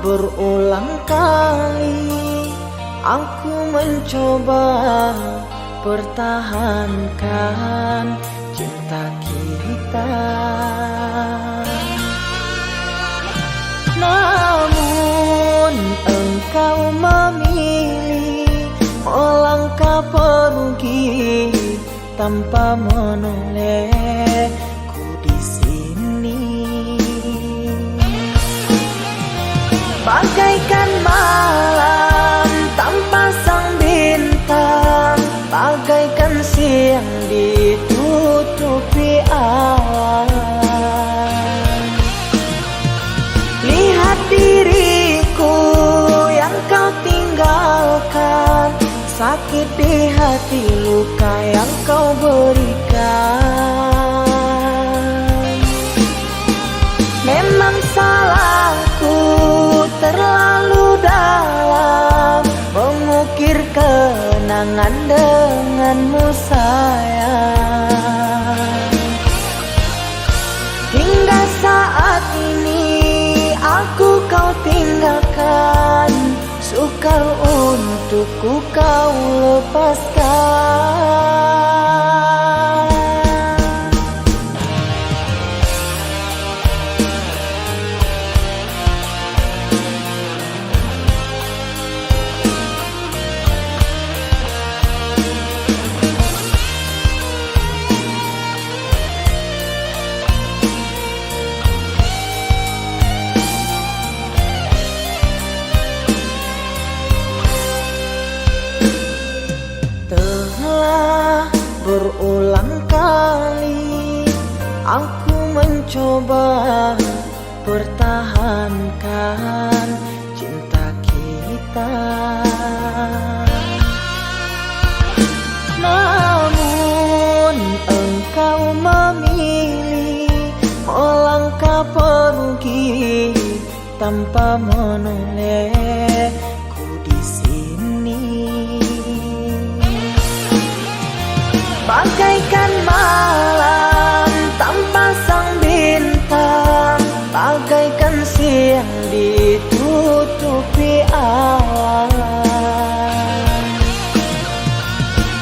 berulang kali aku mencoba pertahankan cinta kita, namun engkau memilih melangkah pergi tanpa menolehku di sini. Bagaikan malam tanpa sang bintang, bagaikan siang ditutupi awan. Lihat diriku yang kau tinggalkan, sakit di hati, luka yang kau berikan. Memang salahku terlalu dalam mengukir kenangan denganmu sayang. Hingga saat ini aku kau tinggalkan, sukar untukku kau lepaskan. Berulang kali aku mencoba pertahankan cinta kita, namun engkau memilih melangkah pergi tanpa menolehku di sini. Bagaikan malam tanpa sang bintang, bagaikan siang ditutupi awan.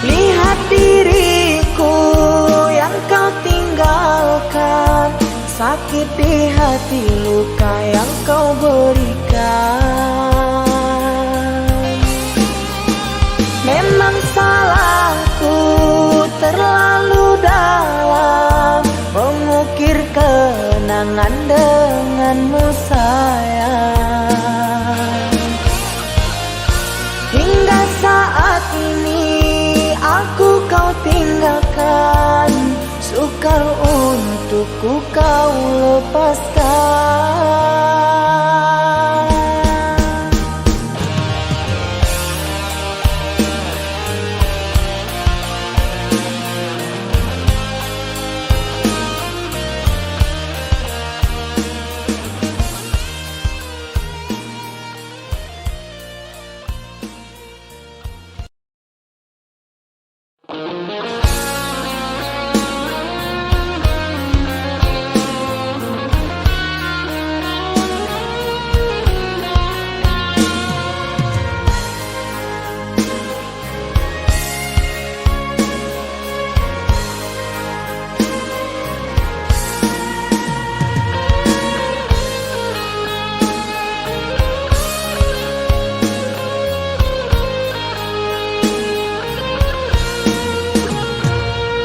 Lihat diriku yang kau tinggalkan, sakit di hati, luka yang kau berikan. Memang salahku terlalu dalam mengukir kenangan denganmu sayang. Hingga saat ini aku kau tinggalkan, sukar untukku kau lepaskan.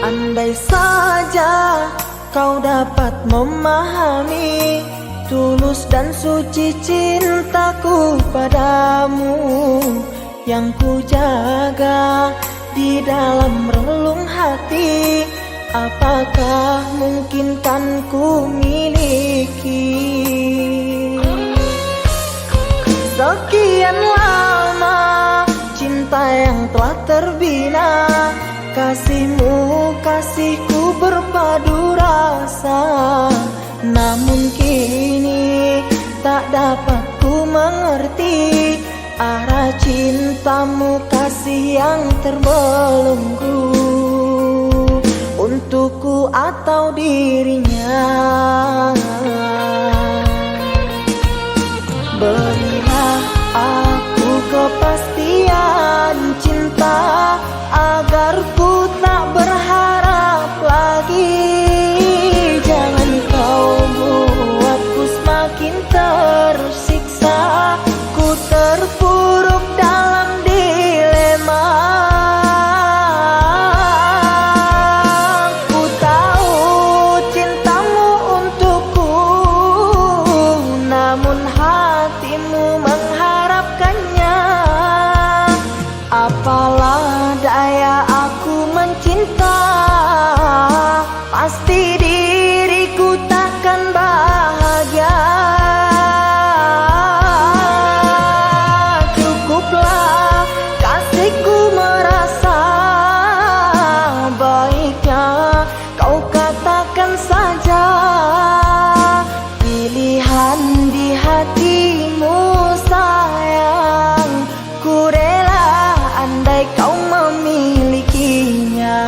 Andai saja kau dapat memahami tulus dan suci cintaku padamu, yang ku jaga di dalam relung hati, apakah mungkin kan ku miliki? Sekian lama cinta yang telah terbina, kasihmu, kasihku berpadu rasa, namun kini tak dapat ku mengerti arah cintamu, kasih yang terbelenggu untukku atau dirinya. Beri aku kepastian cinta, agar ku tak berharap lagi. Jangan kau buatku semakin tersiksa, ku terpuruk dalam dilema. Ku tahu cintamu untukku, namun hatimu mengharapkannya. Apalah daya aku mencinta, pasti diriku takkan bahagia. Cukuplah kasihku merasa, baiknya kau katakan saja pilihan di hatimu sayang. Ku rela andai kau memilikinya.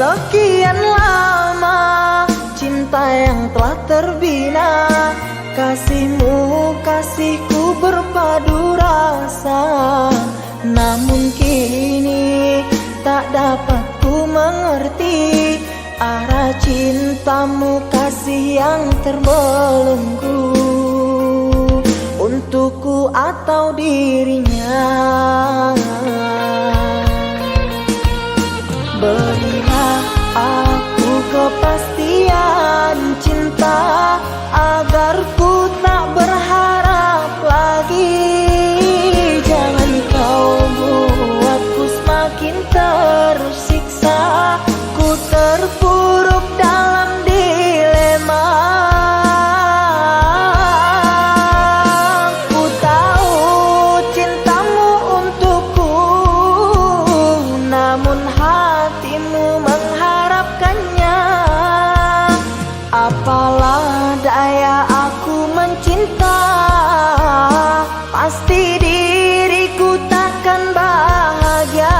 Sekian lama cinta yang telah terbina, kasihmu kasihku berpadu rasa. Namun kini tak dapat ku mengerti arah cintamu, kasih yang terbelenggu untukku atau dirinya. Berilah aku kepastian cinta, agar ku tak berharap lagi. Jangan kau buatku semakin tersiksa, ku terpuruk dalam dilema. Ku tahu cintamu untukku, namun hatimu mengharapkannya. Apalah daya aku mencinta, pasti diriku takkan bahagia.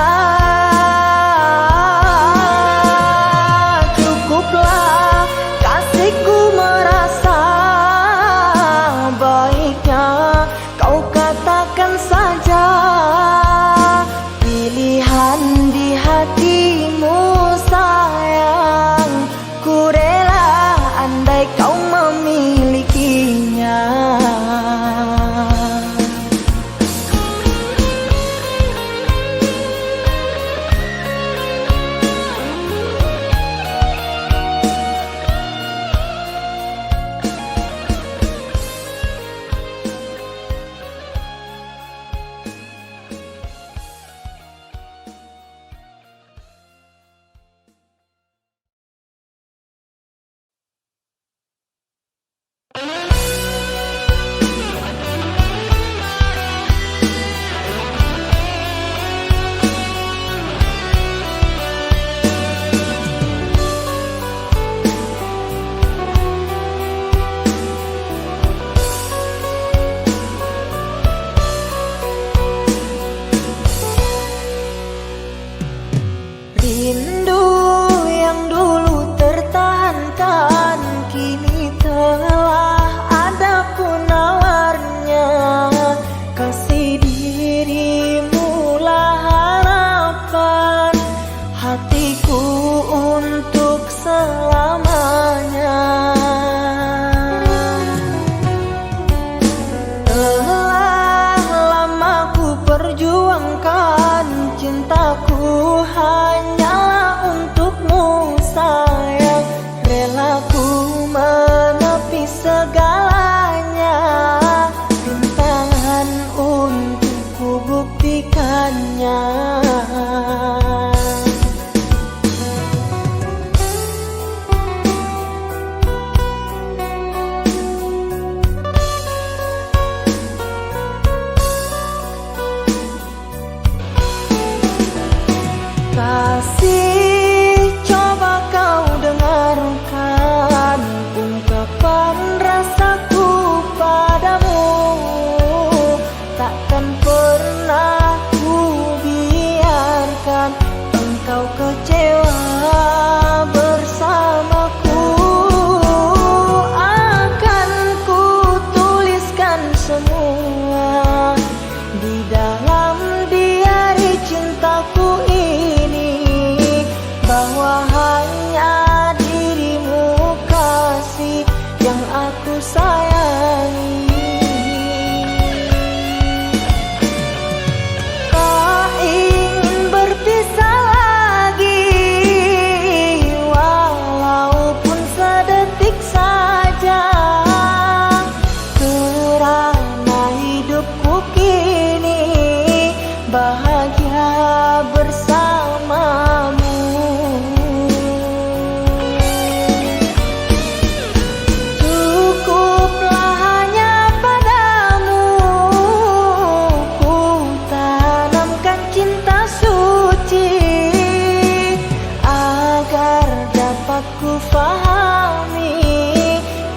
dapat ku fahami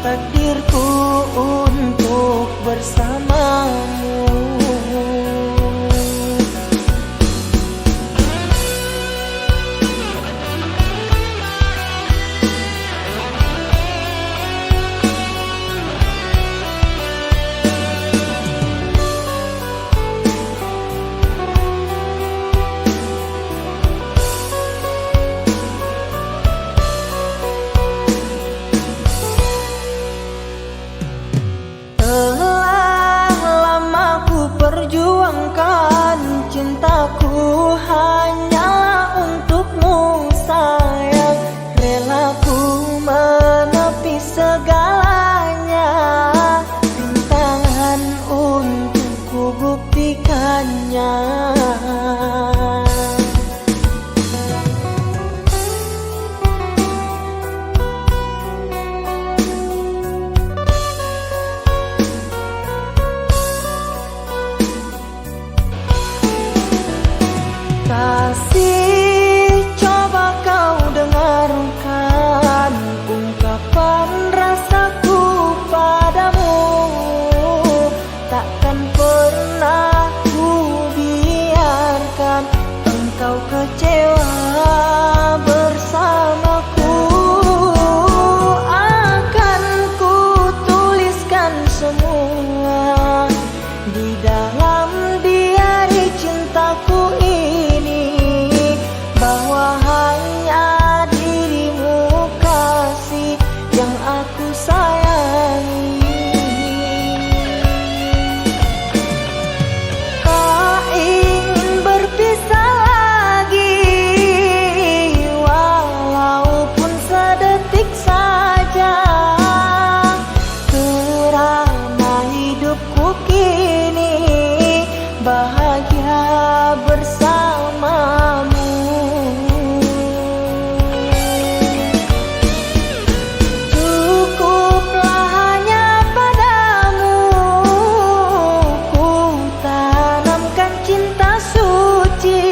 takdirku untuk bersamamu. Perjuangkan cintaku hanyalah untukmu sayang, rela ku menepi segalanya, rintangan untuk ku buktikannya. Kasih, coba kau dengarkan ungkapan rasaku padamu. Takkan pernah ku biarkan engkau kecewa bersamaku. Akan ku tuliskan semua di dalam diari cintaku ini, bahwa hanya dirimu kasih yang aku sayangi. Tak ingin berpisah lagi, walaupun sedetik saja, kerana hidupku kini bahagia bersamamu. Cukuplah hanya padamu ku tanamkan cinta suci,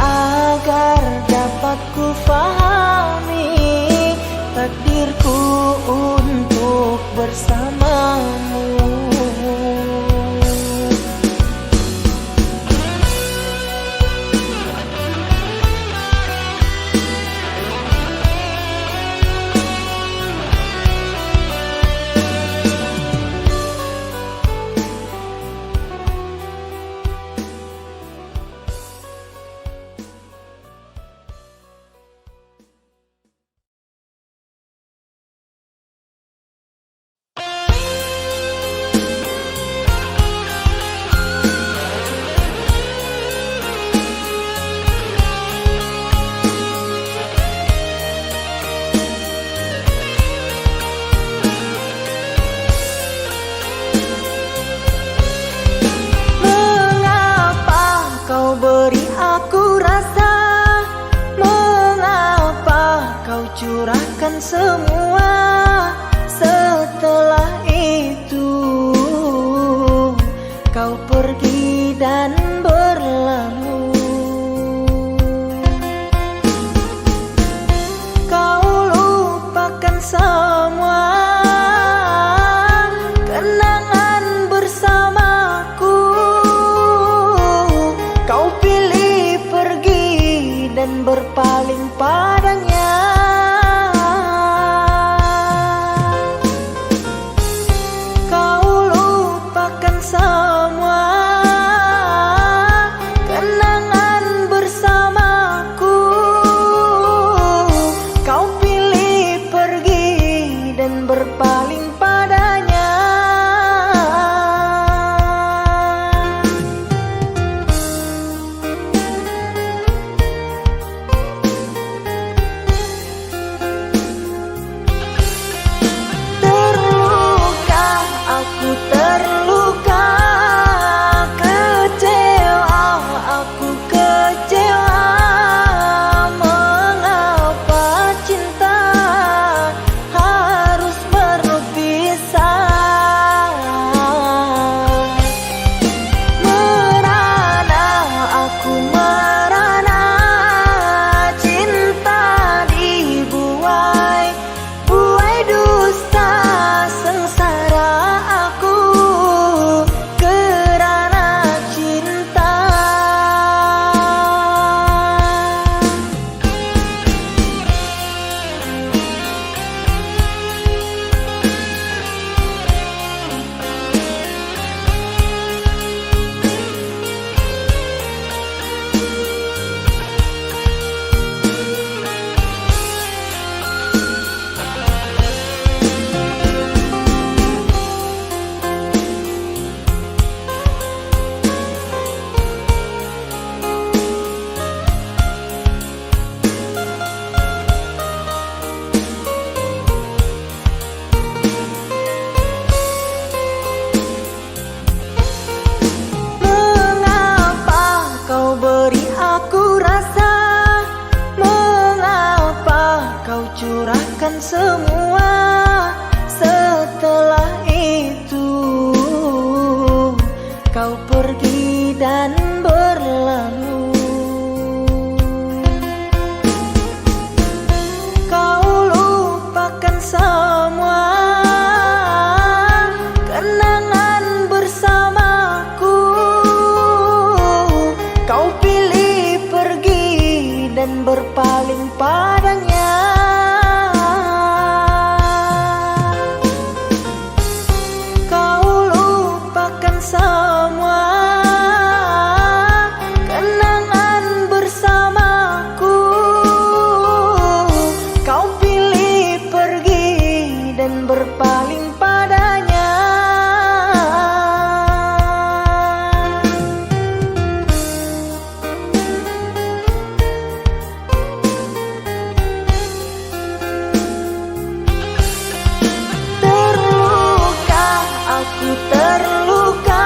agar dapat ku fahami takdirku untuk bersamamu. Curahkan semua, setelah itu kau pergi dan berlalu. Kau lupakan semua kenangan bersamaku. Kau pilih pergi dan berpaling padanya. serahkan semua. Setelah itu kau pergi dan berlalu. Kau lupakan semua kenangan bersamaku. Kau pilih pergi dan berpaling padanya. Semua kenangan bersamaku, kau pilih pergi dan berpaling padanya. Terluka, aku terluka.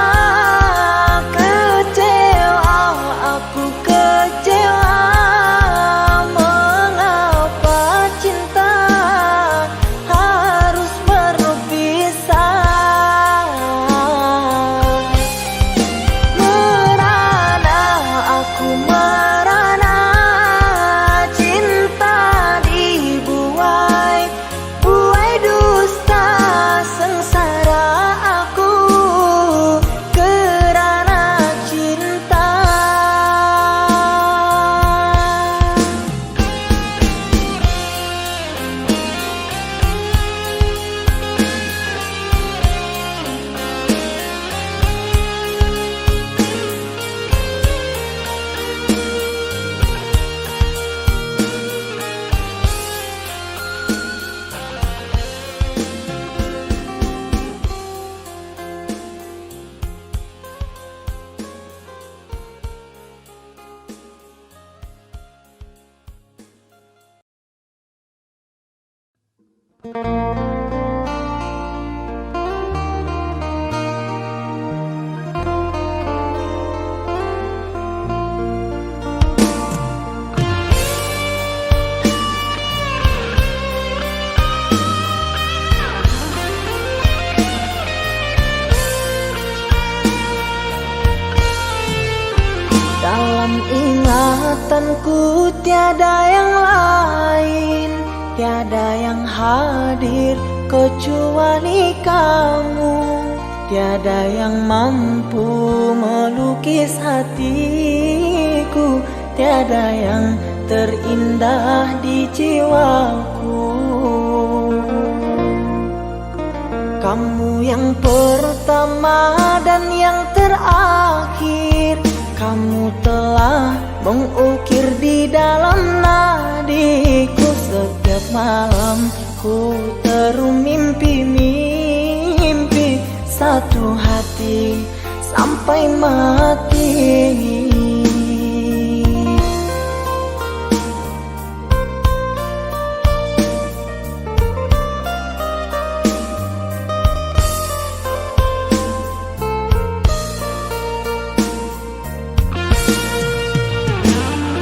Dalam ingatanku tiada yang lain, tiada yang hadir kecuali kamu. Tiada yang mampu melukis hatiku, tiada yang terindah di jiwaku. Kamu yang pertama dan yang terakhir, kamu telah mengukir di dalam nadiku. Setiap malam ku teru mimpi-mimpi satu hati sampai mati.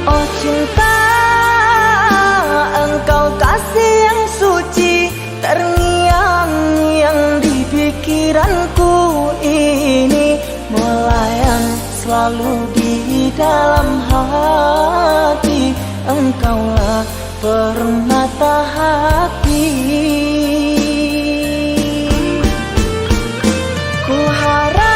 Oh cinta, engkau kasih yang suci, terngiang-ngiang di pikiranku ini, melayang selalu di dalam hati. Engkaulah permata hati. Ku harap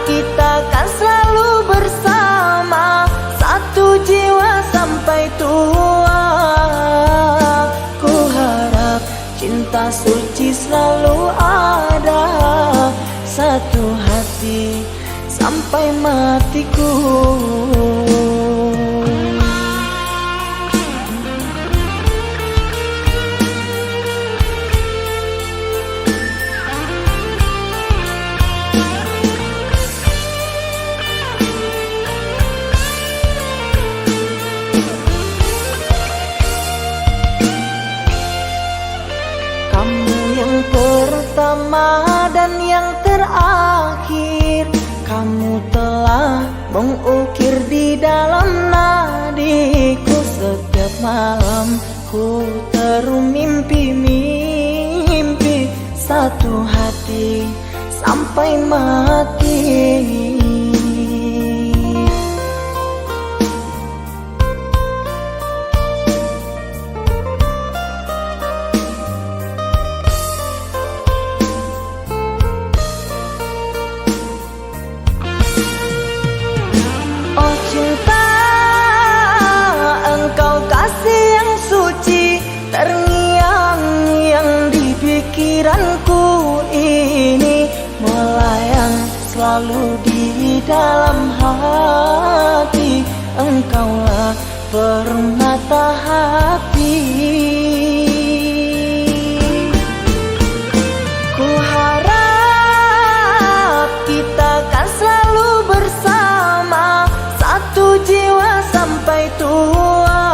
kita kan selalu bersama, satu jiwa sampai tua. Ku harap cinta suci selalu ada, satu hati sampai matiku. Pertama dan yang terakhir, kamu telah mengukir di dalam nadiku. Setiap malam Ku termimpi-mimpi satu hati sampai mati. Oh cinta, engkau kasih yang suci, terngiang-ngiang di pikiranku ini, melayang selalu di dalam hati. Engkaulah permata hati. Ku harap kita kan selalu bersama, satu jiwa sampai tua.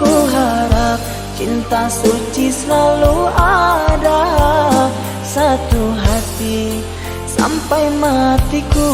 Ku harap cinta suci selalu ada, satu hati sampai matiku.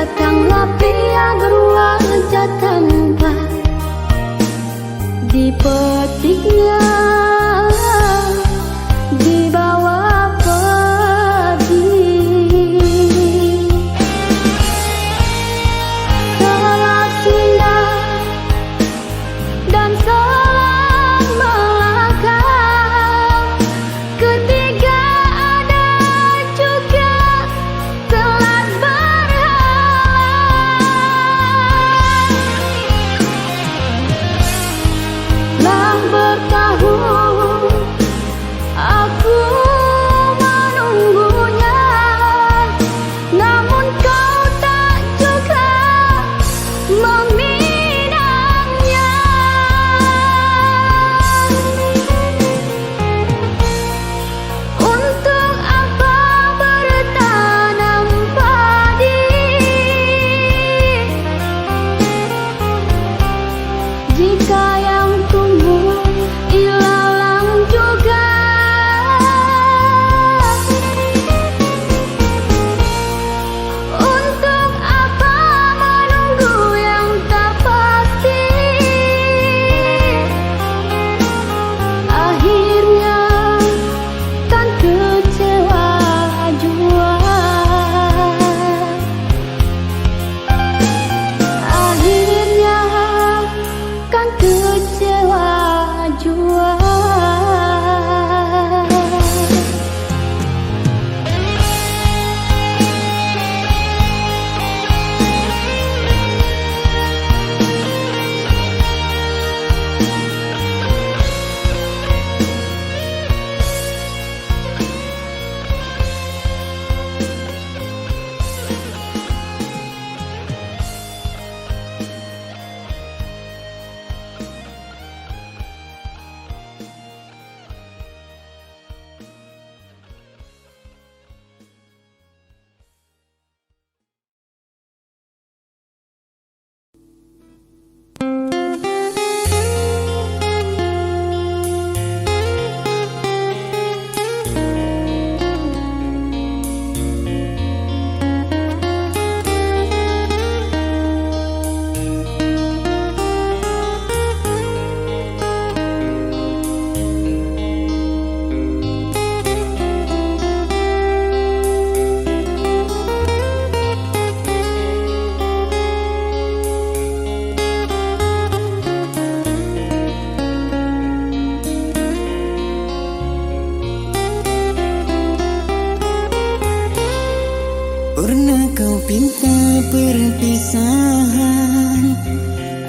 datanglah pria berwajah tampan, dipetiknya di bawah padi. Selat indah dan selat Melaka, ketiga ada juga selat berhala. Lah bertahun aku menunggunya, namun kau tak juga meminangnya. Untuk apa bertanam padi jika yang tumbuh ilalang juga? Untuk apa menunggu yang tak pasti? Akhirnya kan kecewa jua. Akhirnya kan kecewa jua. Pernah kau pinta perpisahan,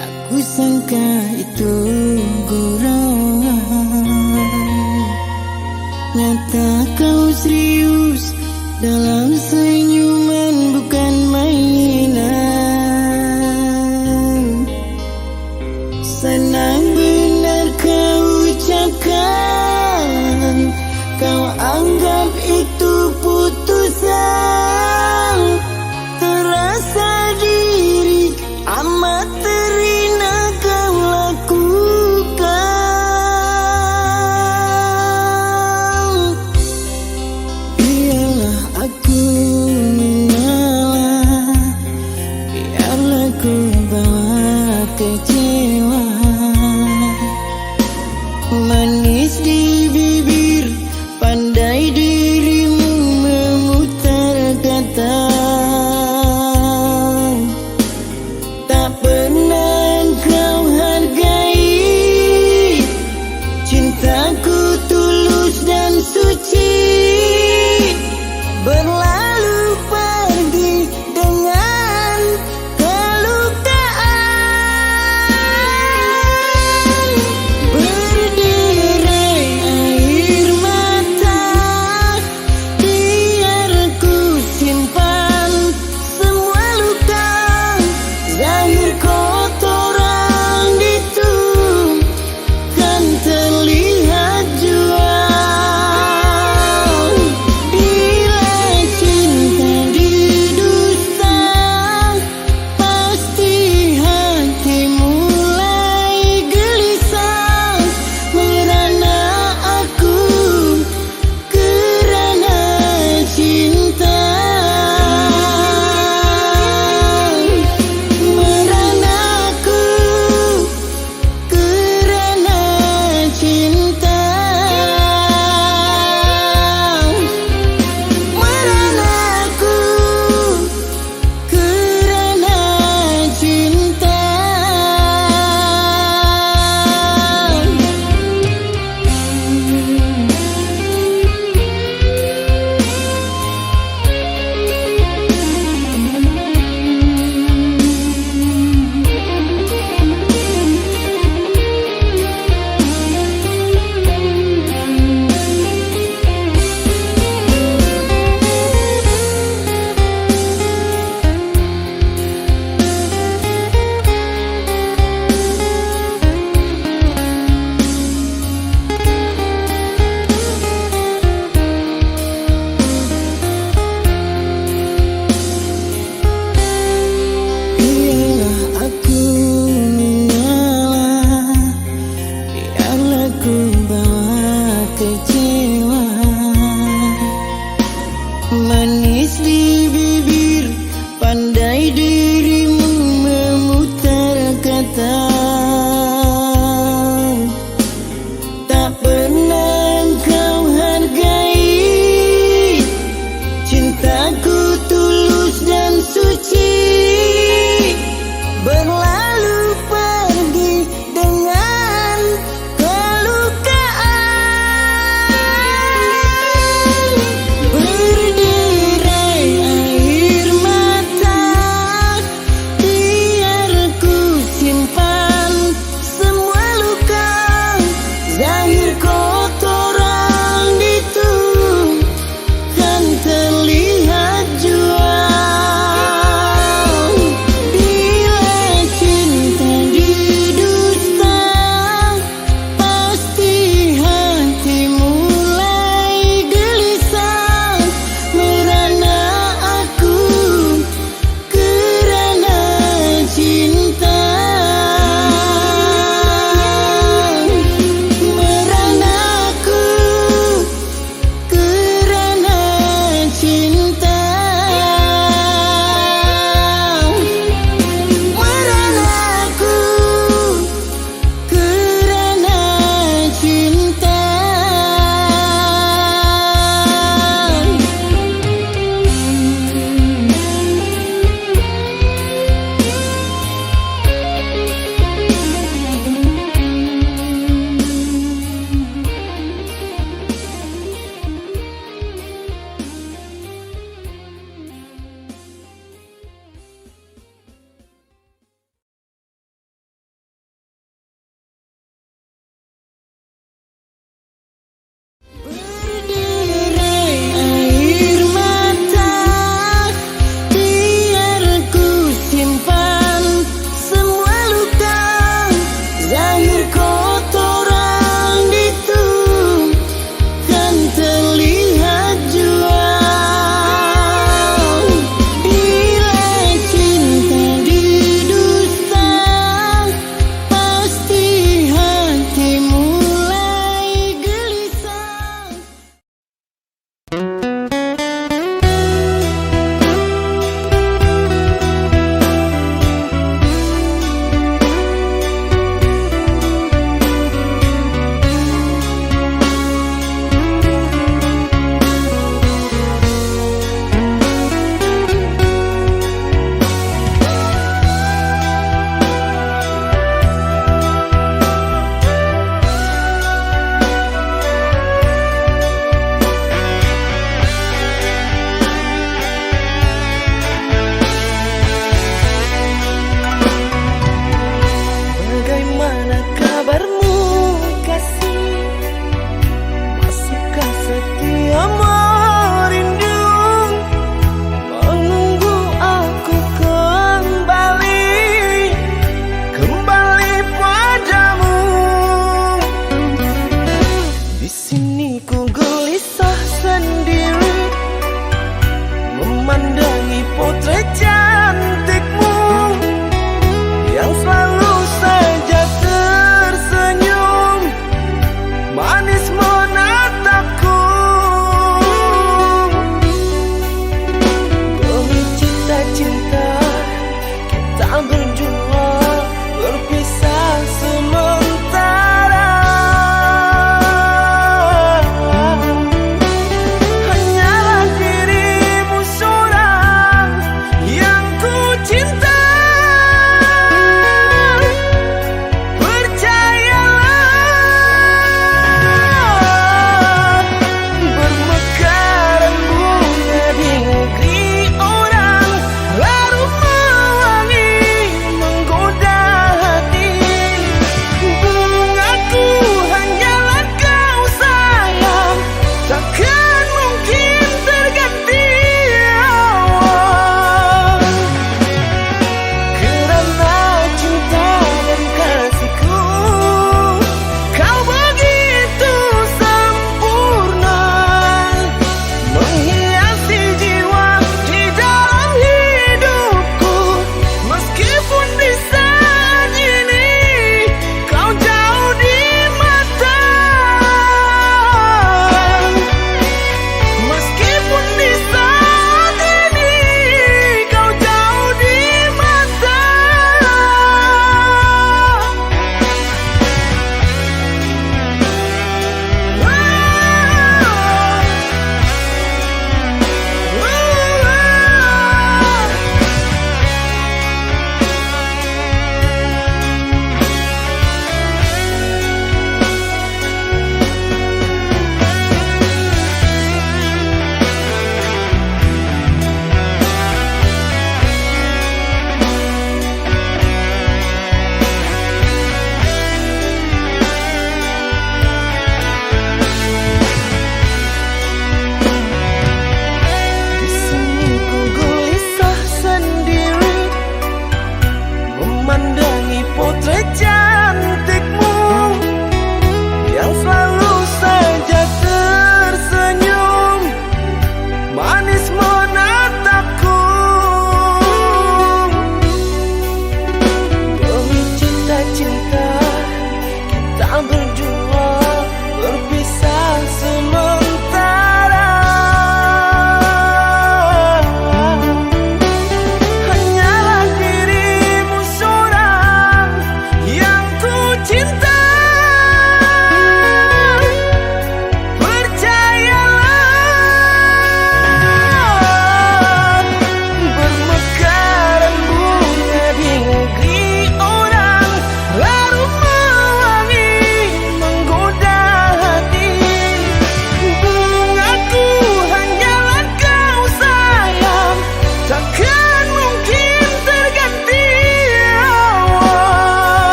aku sangka itu gurauan. Nyata kau serius dalam senyuman, bukan mainan. Senang benar kau ucapkan, kau anggap itu putusan. Terasa diri amat terhina kau lakukan. Biarlah aku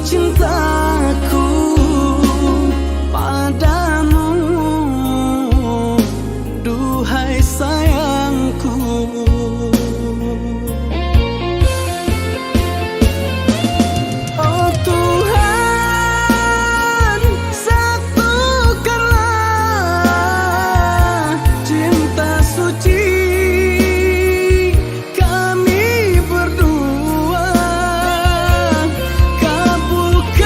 cintaku padamu, duhai sayangku. Oh Tuhan, satukanlah cinta suci kami berdua. Kabulkan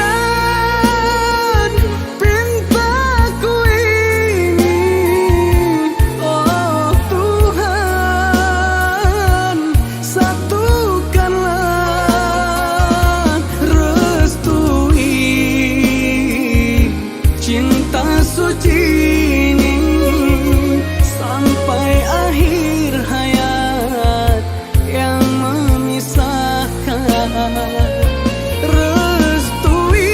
pintaku ini, oh Tuhan, satukanlah, restui cinta suci ini sampai akhir hayat yang memisahkan. Restui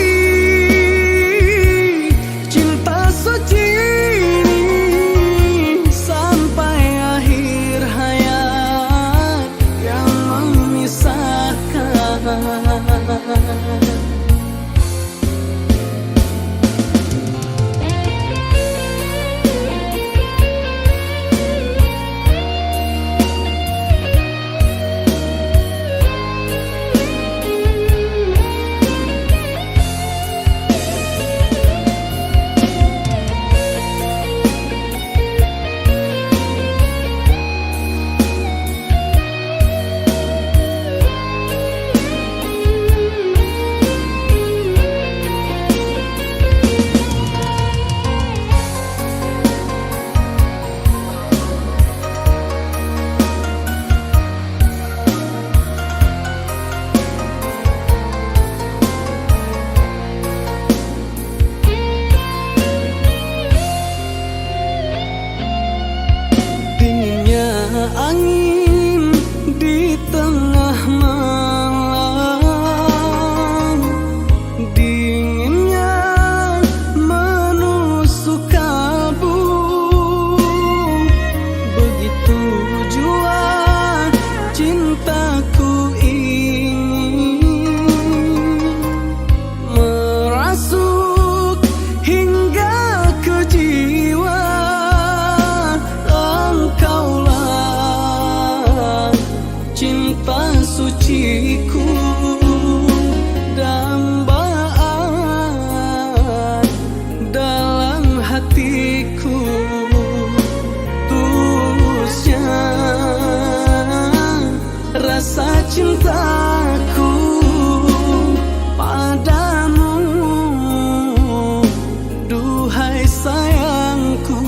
cinta suci ini sampai akhir hayat yang memisahkan. Angin di tengah malam, dinginnya menusuk kalbu. Begitu jua cintaku ini merasuk hingga ke jiwa. Cinta suciku, dambaan dalam hatiku. Tulusnya rasa cintaku padamu, duhai sayangku.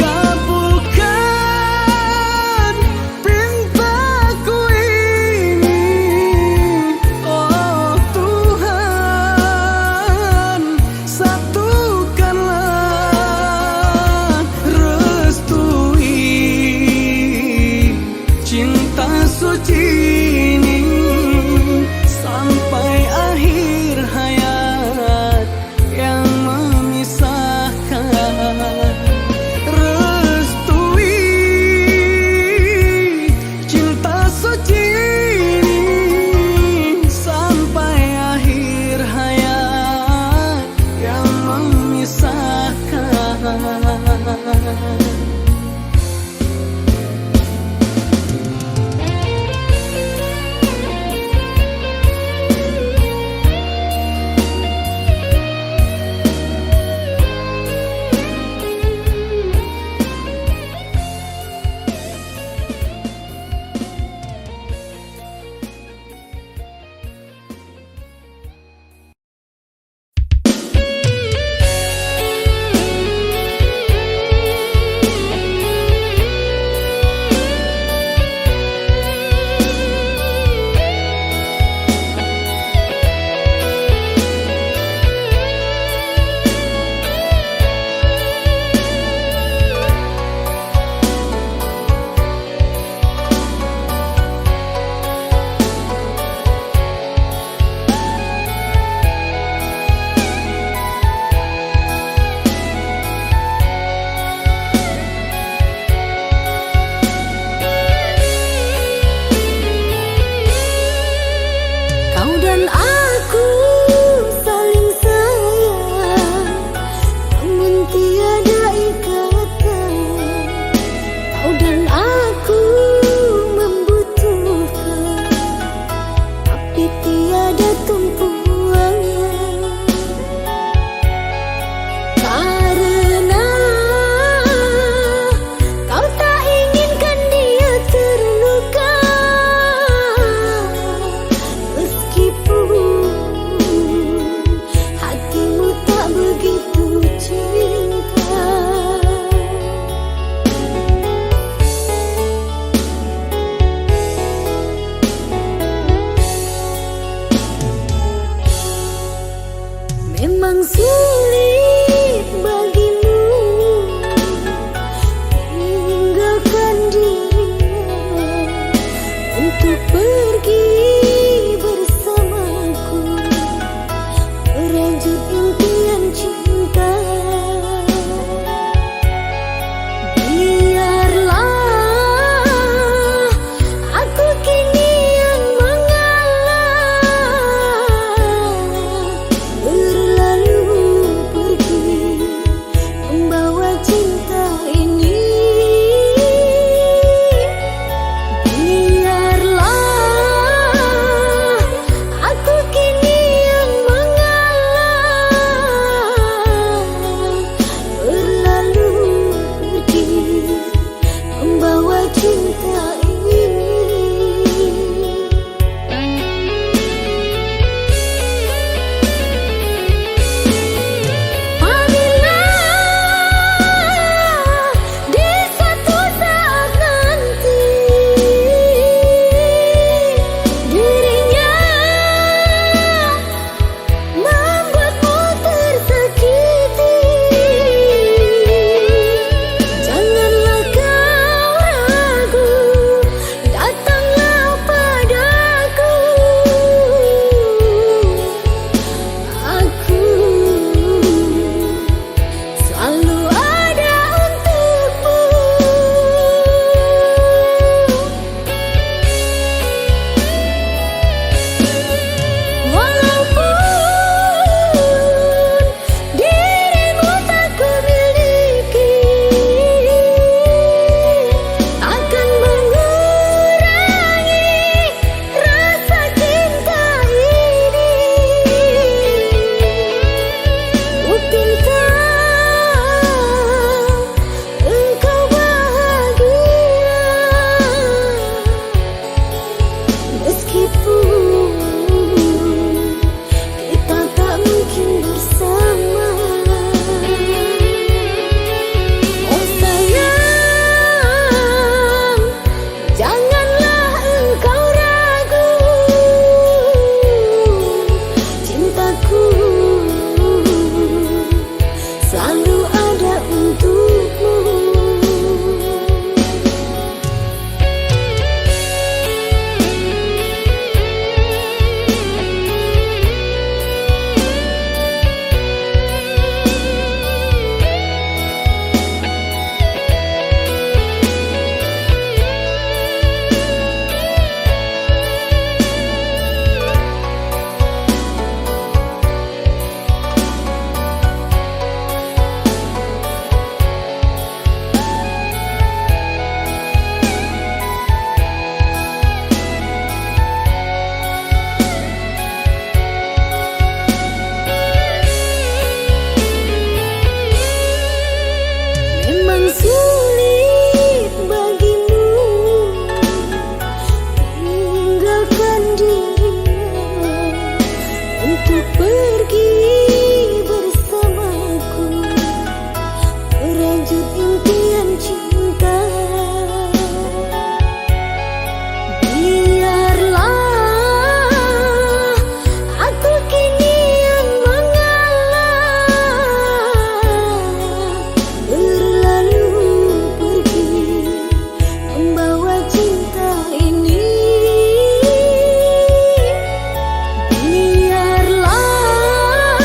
Kabulkan Memang sulit bagimu meninggalkan dirinya untuk pergi bersamaku, merajut impian cinta. Biarlah aku kini yang mengalah, berlalu pergi membawa cinta ini. Biarlah aku kini yang mengalah, berlalu pergi membawa cinta ini. Apabila di suatu saat nanti dirinya membuatmu tersakiti, janganlah kau ragu, datanglah padaku. Aku selalu ada untukmu. Walaupun dirimu tak kumiliki, akan mengurangi rasa cinta ini. Ku pinta engkau bahagia, meskipun kita tak mungkin bersama. Oh sayang, janganlah engkau ragu, cintaku selalu ada untukmu. Memang sulit bagimu meninggalkan dirinya untuk pergi bersamaku, merajut impian cinta. Biarlah aku kini yang mengalah, berlalu pergi membawa cinta ini. Biarlah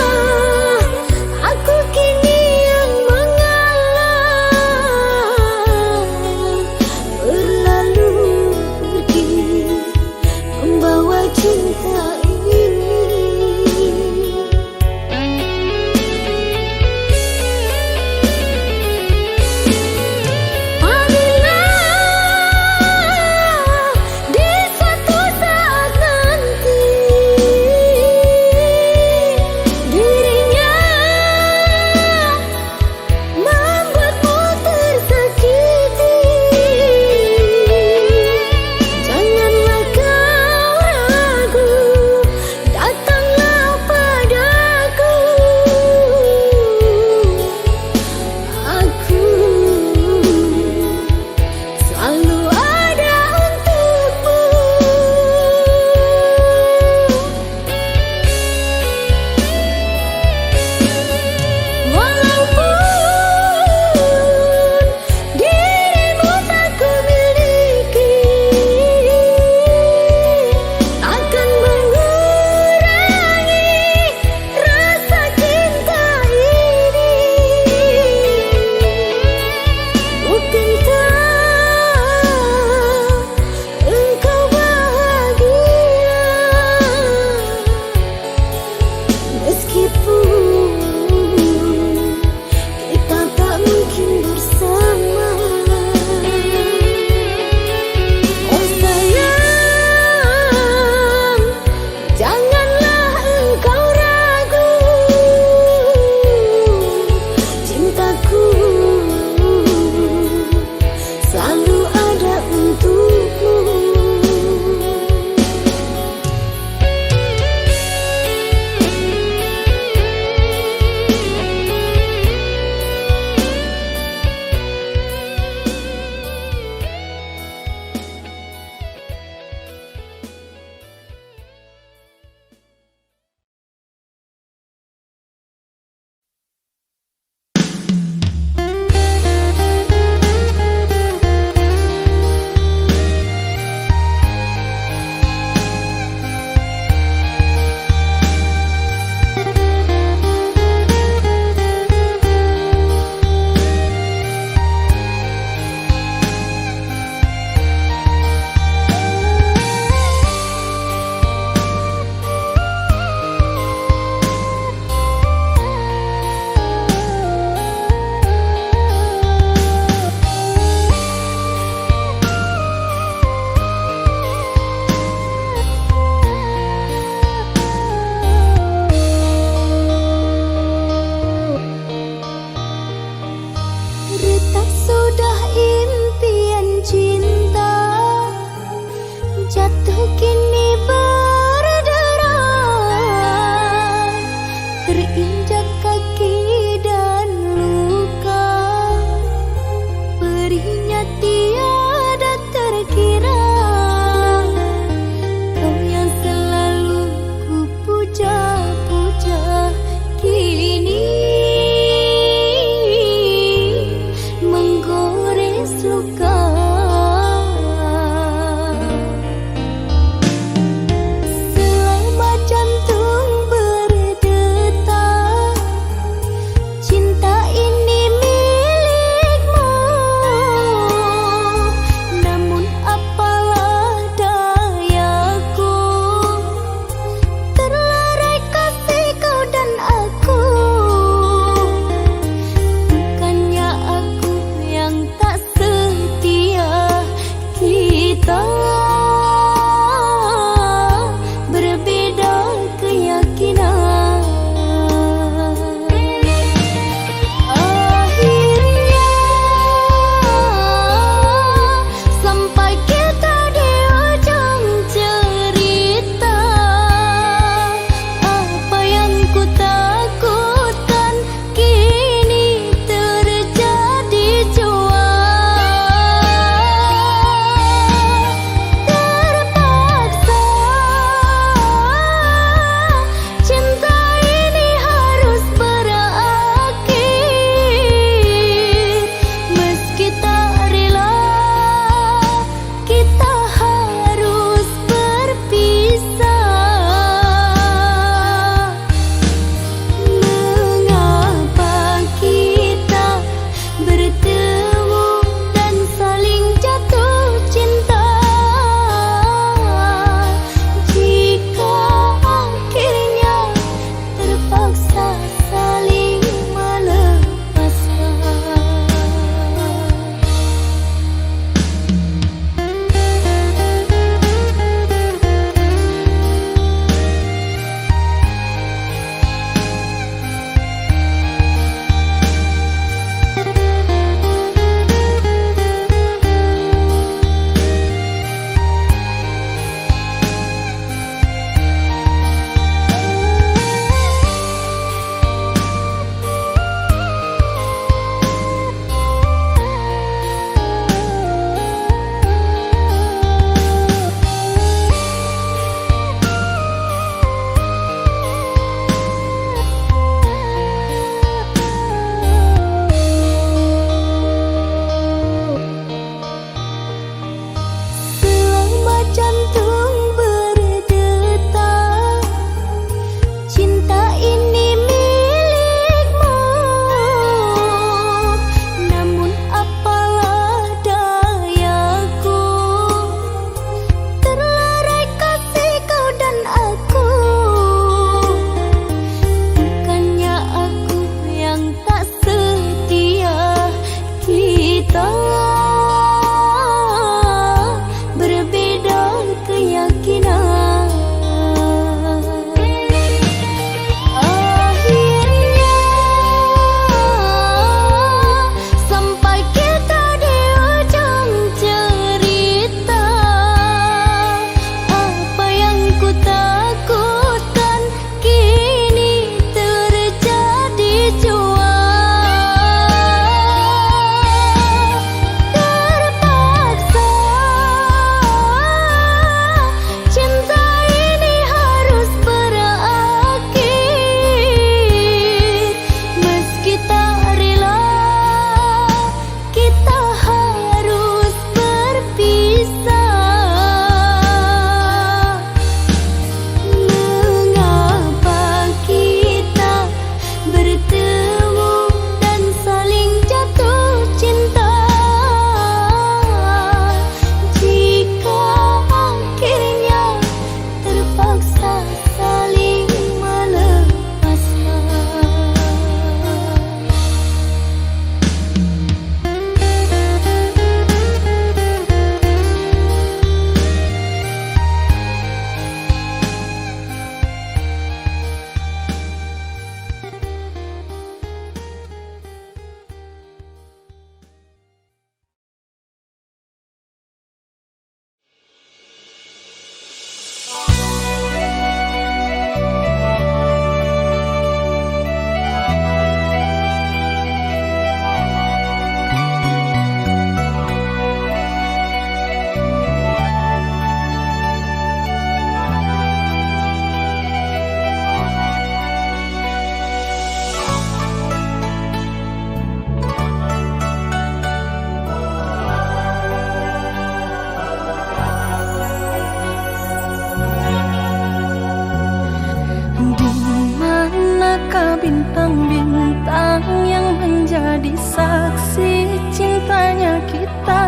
bintang-bintang yang menjadi saksi cintanya kita.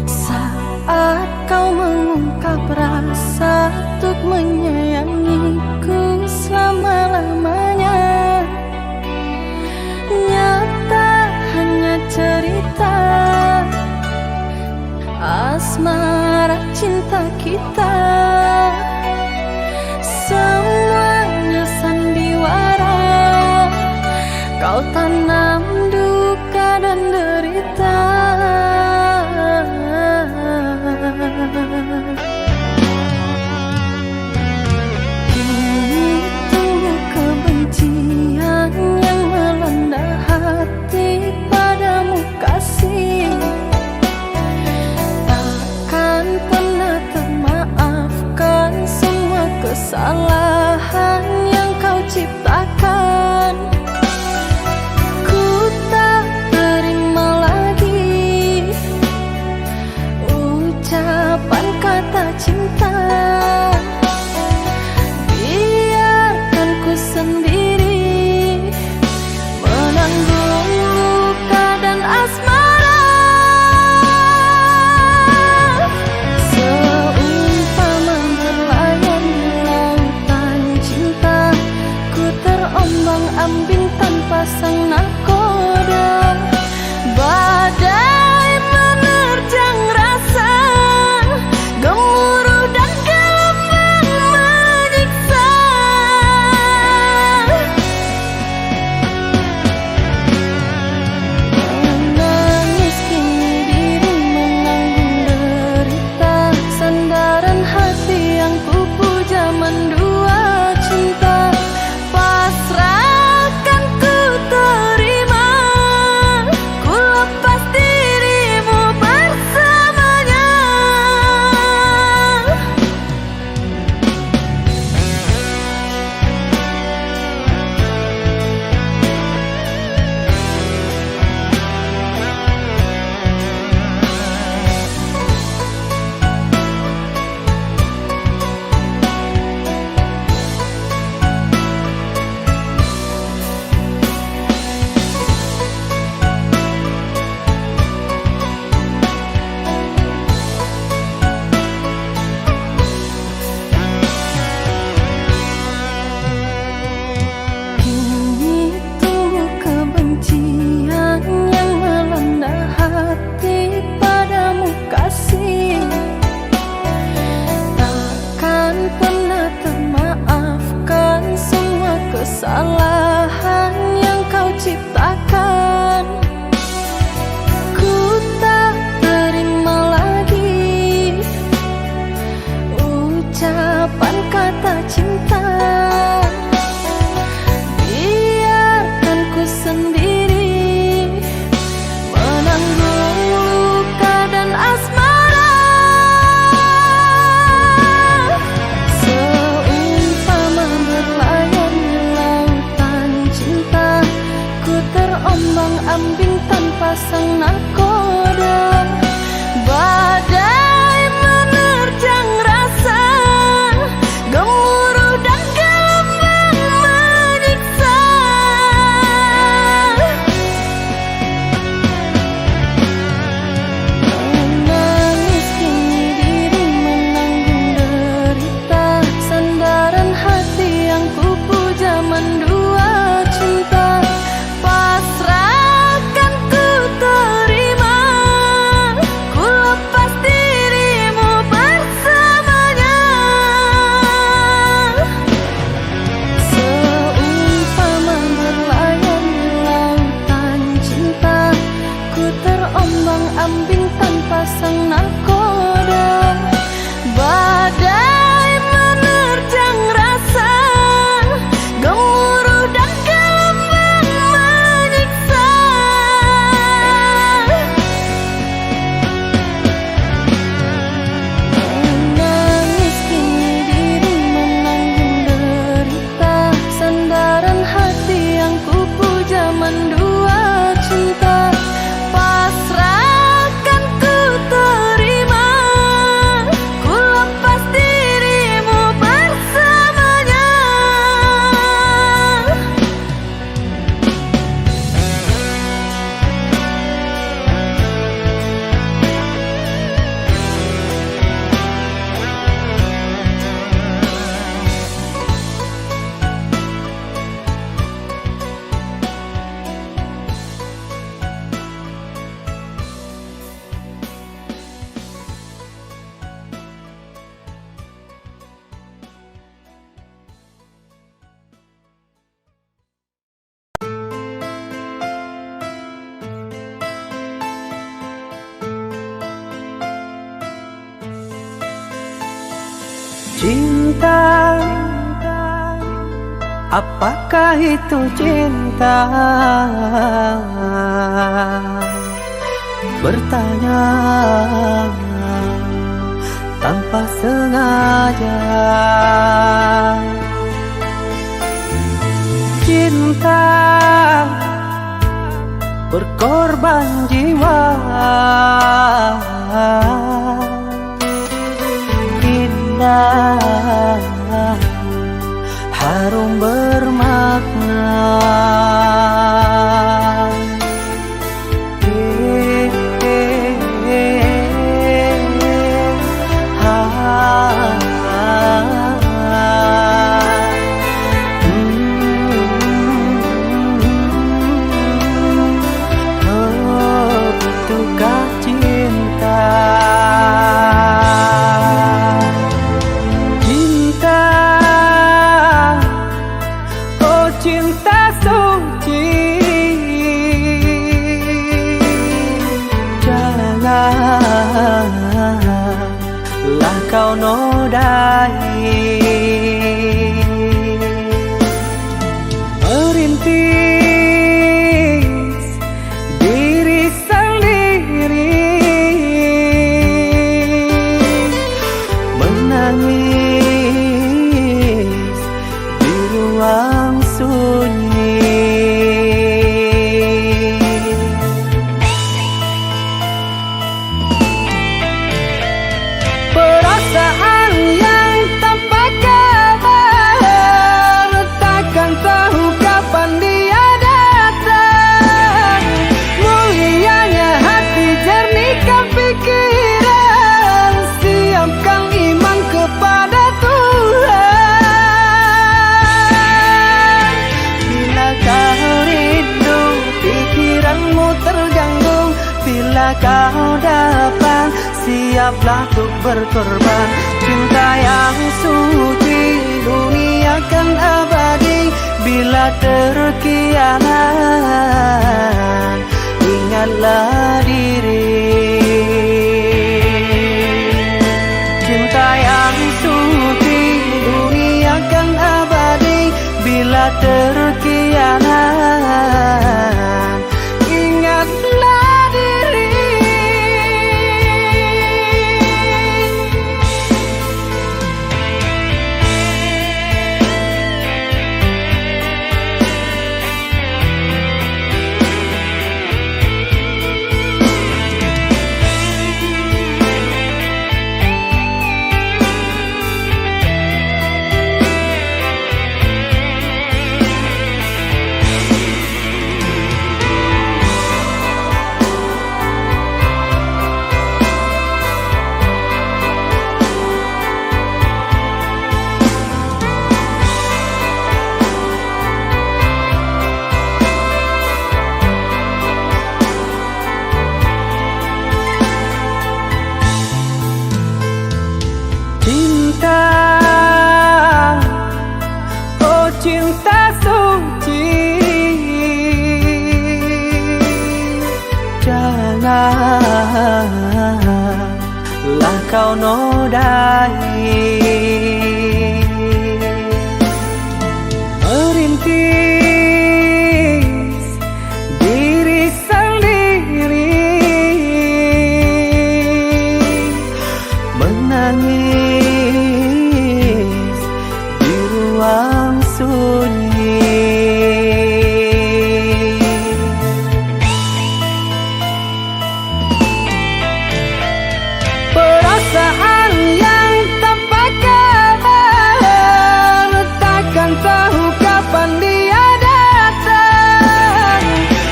Saat kau mengungkap rasa untuk menyayangiku selama-lamanya, nyata hanya cerita asmara cinta kita. Semuanya sandiwara, kau tanam duka dan derita. Kini tumbuh kebencian yang melanda hati padamu kasih. Takkan pernah termaafkan semua kesalahan yang kau ciptakan. Ku tak terima lagi ucapan kata cinta. Biarkan ku sendiri menanggung luka dan asmara. Seumpama berlayar di lautan cinta, ku terombang-ambing tanpa sang nakoda. Badai menerjang rasa, gemuruh dan gelombang menyiksa. Menangis kini diri menanggung derita, sandaran hati yang kupuja mendua cinta. Pasrahkan ku terima, ku lepas dirimu bersamanya. Kini tumbuh kebencian yang melanda hati padamu kasih. Takkan pernah termaafkan semua kesalahan yang kau ciptakan. Ku tak terima lagi ucapan kata cinta. Biarkan ku sendiri menanggung luka dan asmara. Seumpama berlayar di lautan cinta, ku terombang-ambing tanpa sang nakoda. Badai menerjang rasa, gemuruh dan gelombang menyiksa. Menangis kini diri menanggung derita, sandaran hati yang kupuja mendua cinta. Pasrahkan ku terima, cinta, apakah itu cinta? Bertanya tanpa sengaja. Cinta berkorban jiwa, indah, harum bermakna. Cinta suci, janganlah kau nodai. Merintis diri sendiri, menangis di ruang sunyi. Perasaan yang tanpa kabar, takkan tahu kapan dia datang. Mulianya hati, jernihkan pikiran, siapkan iman kepada Tuhan. Bila kau rindu, pikiranmu terganggu, bila kau datang, siaplah untuk berkorban. Cinta yang suci, dunia kan abadi. Bila terkianat, ingatlah diri. Cinta yang suci, dunia kan abadi. Bila terkianat, ingatlah diri. Cinta, oh cinta suci, janganlah kau nodai. Merintis diri sendiri, menangis di ruang sunyi. Perasaan yang tanpa kabar, takkan tahu kapan dia datang.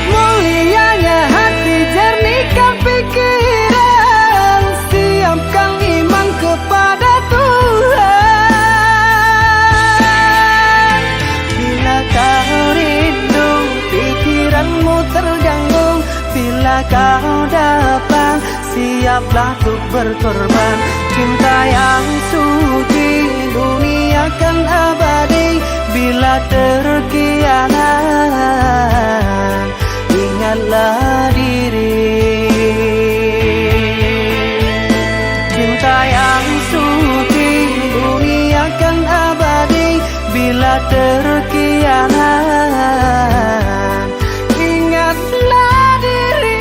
Mulianya hati, jernihkan pikiran, siapkan iman kepada Tuhan. Bila kau rindu, pikiranmu terganggu, bila kau datang, siaplah untuk berkorban. Cinta yang suci, dunia kan abadi. Bila terkianat, ingatlah diri. Cinta yang suci, dunia kan Bila terkianat, ingatlah diri.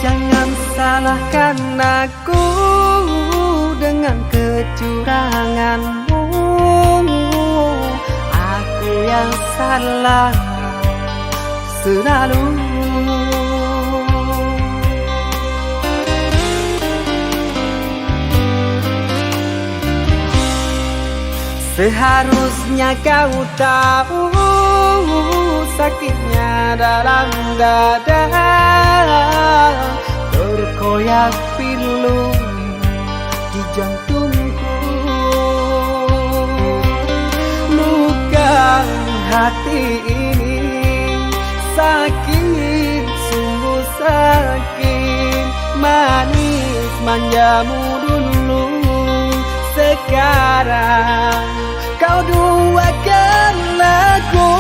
Jangan salahkan aku dengan kecuranganmu. Aku yang salah selalu. Seharusnya kau tahu sakitnya dalam dada, berkoyak pilu di jantungku. Luka hati ini sakit, sungguh sakit. Manis manjamu dulu, sekarang kau duakan aku.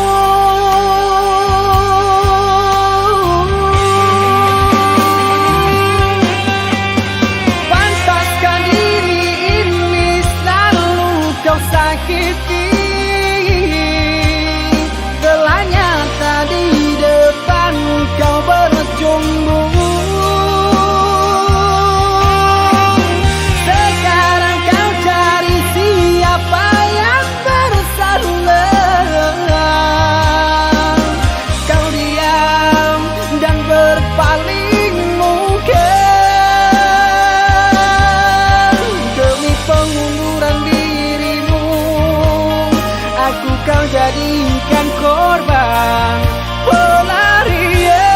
Pantaskan diri ini selalu kau sakiti. Telah nyata di depan kau berjumbu. Kau jadikan korban pelarian.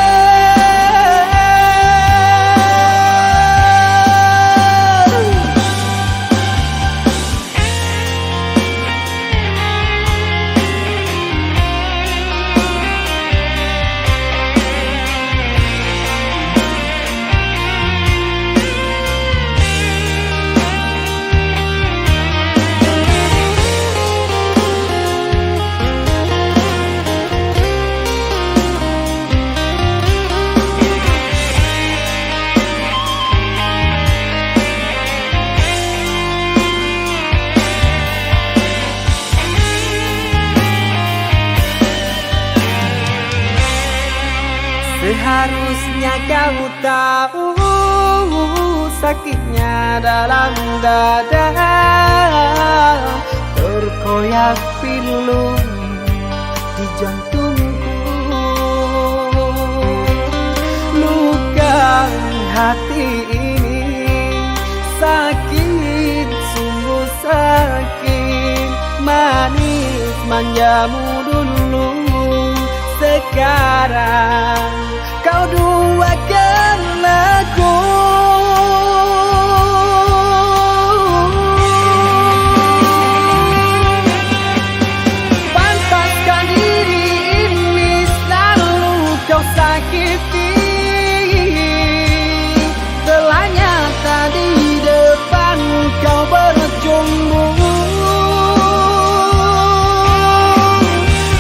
Seharusnya kau tahu sakitnya dalam dada, berkoyak pilu di jantungku. Luka hati ini sakit, sungguh sakit. Manis manjamu dulu, sekarang kau duakan aku. Pantaskan diri ini selalu kau sakiti. Telah nyata di depan kau berjumbu.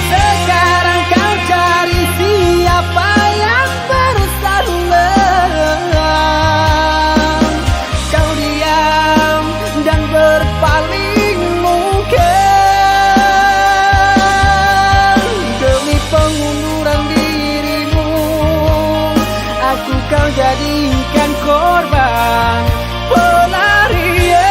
Sekarang kau cari siapa yang jadikan korban pelarian.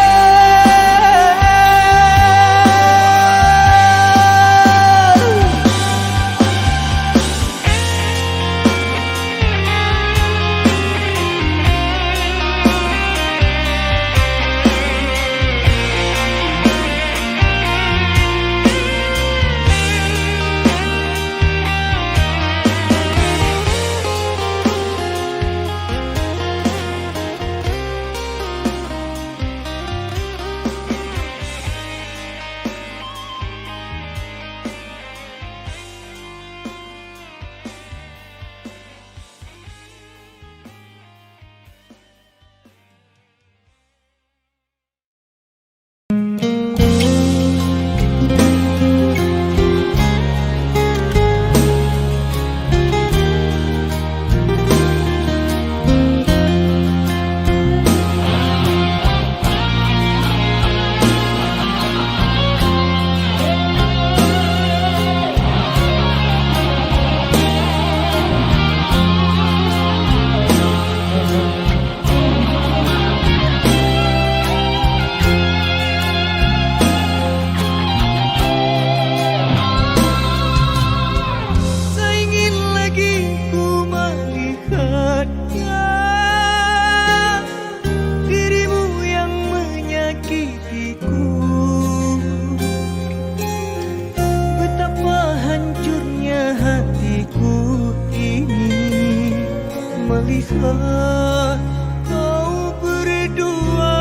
Melihat kau berdua,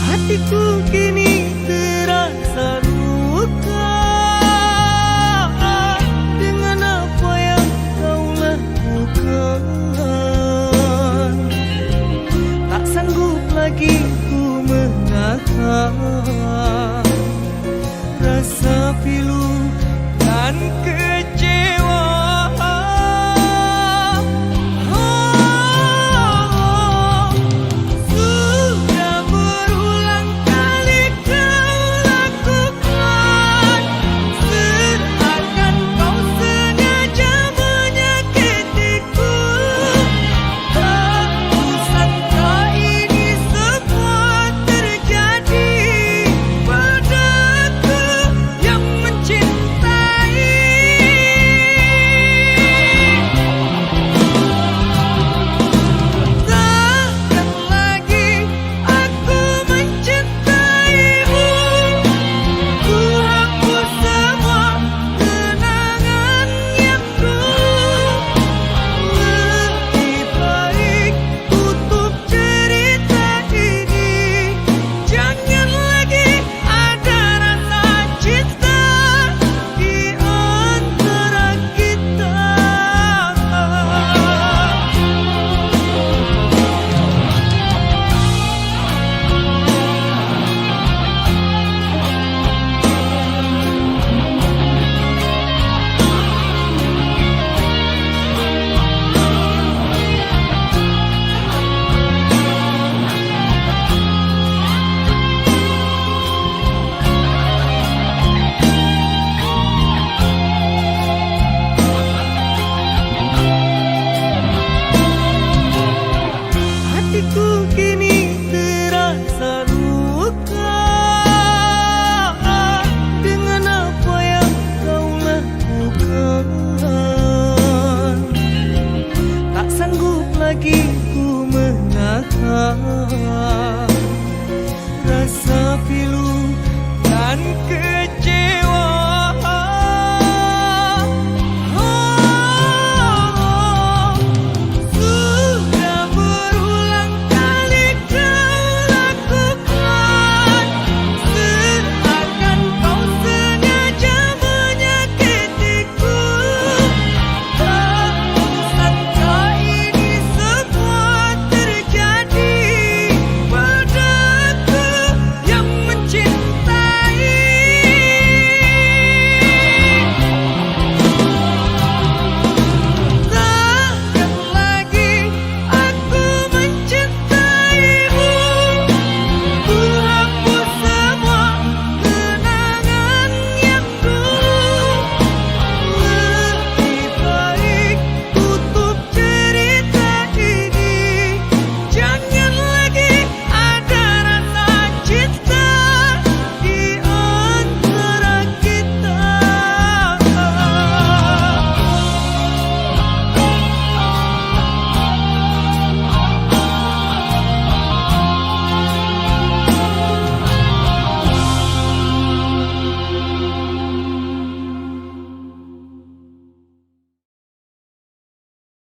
hatiku kini terasa luka dengan apa yang kau lakukan. Tak sanggup lagi ku menahan